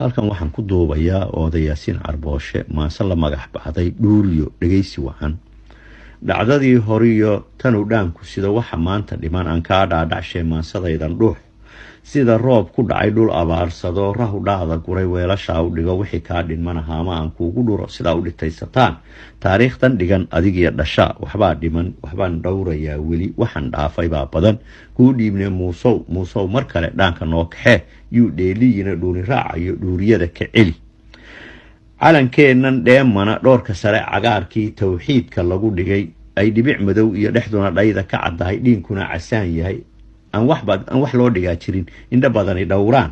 halkan waxaan ku duubayaa odayaasiin carbooshe maase la magax baxday dhuuriyo dhageysi wacan dhacdadii horiyo tanu dhaanku sida waxa maanta dhiman aan ka dhaadhacshay maasadaydan dhuux sida roob ku dhacay dhul abaarsado rahu dhaada guray weelasha u dhigo wixii ka dhinmanaha ama aan kuugu dhuro sida u dhitaysataan taariikhdan dhigan adigiya dhasha waxba dhiman waxbaan dhowrayaa weli waxaan dhaafay baa badan ku dhiibne muusow mar kale dhaanka noo kaxee yu dheeliyina dhuuni raacayo dhuuriyada ka celi calankeennan dheemana dhoorka sare cagaarkii tawxiidka lagu dhigay ay dhibic madow iyo dhexduna dhayda ka caddahay dhiinkuna casaan yahay aan wax loo dhigaa jirin indha badani dhowraan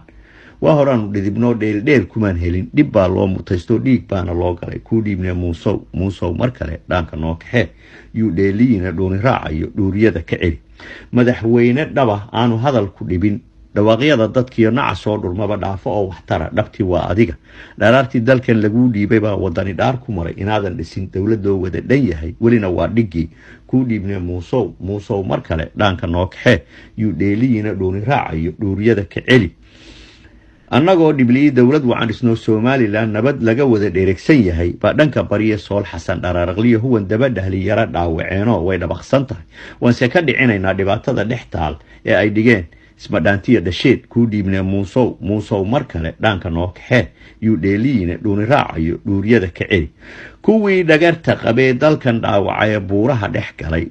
waa horaanu dhidibnoo dheeldheel kumaan helin dhib baa loo mutaysto dhiig baana loo galay ku dhiibne muusow mar kale dhaanka noo kaxee yuu dheeliyina dhuuni raacayo dhuuriyada ka celi madaxweyne dhaba aanu hadalku dhibin dhawaaqyada dadkiiyo naca soo dhurmaba dhaafo oo waxtara dhabtii waa adiga dharaartii dalkan laguu dhiibay baa wadani dhaar ku maray inaadan dhisin dowladoo wada dhan yahay welina waa dhigii ku dhiibne muusow mar kale dhaanka noo kaxee yuu dheeliyina dhuuni raacayo dhuuriyada ka celi annagoo dhibliyey dowlad wacan dhisnoo somalilan nabad laga wada dheregsan yahay baa dhanka bariya sool xasan dharaaraqliyo huwan daba dhahli yara dhaawaceenoo way dhabaqsan tahay waanse ka dhicinaynaa dhibaatada dhex taal ee ay dhigeen ismadhaantiya dhasheed ku dhiibne muusow mar kale dhaanka noo kaxee yuu dheeliyina dhuuni raacayo dhuuriyada ka celi kuwii dhagarta qabee dalkan dhaawacaya buuraha dhex galay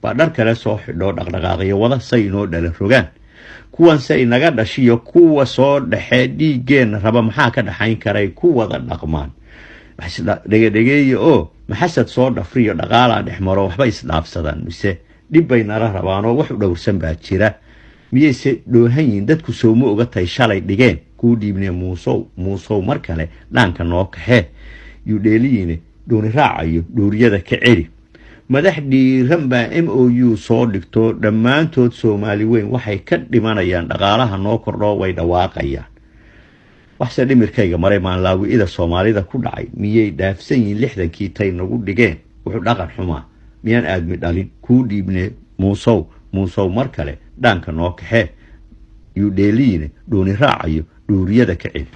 baa dhar kale soo xidhoo dhaqdhaqaaqyo wada say inoo dhalan rogaan kuwan se inaga dhashiyo kuwa soo dhaxee dhiiggeenna raba maxaa ka dhaxayn karay ku wada dhaqmaan dhegedhegeeya oo maxasad soo dhafriyo dhaqaalaa dhex maro waxba isdhaafsadaan mise dhib bay nala rabaanoo wax u dhowrsan baa jira miyayse dhoohan yihin dadku sowma oga tahay shalay dhigeen kuu dhiibne muusow mar kale dhaanka noo kaxee yuu dheeliyine dhuuni raacayo dhuuriyada ka celi madax dhiiran baa MOU soo dhigto dhammaantood Soomaali weyn waxay ka dhimanayaan dhaqaalaha noo kordho way dhawaaqayaan waxse dhimirkayga maray maanlaawiida Soomaalida ku dhacay miyay dhaafsan yihiin 60kii tay nagu dhigeen wuxuu dhaqan xumaa miyaan aadmi dhalin ku dhiibne muusow mar kale dhaanka noo kaxee yuu dheeliyine dhuuni raacayo dhuuriyada ka celi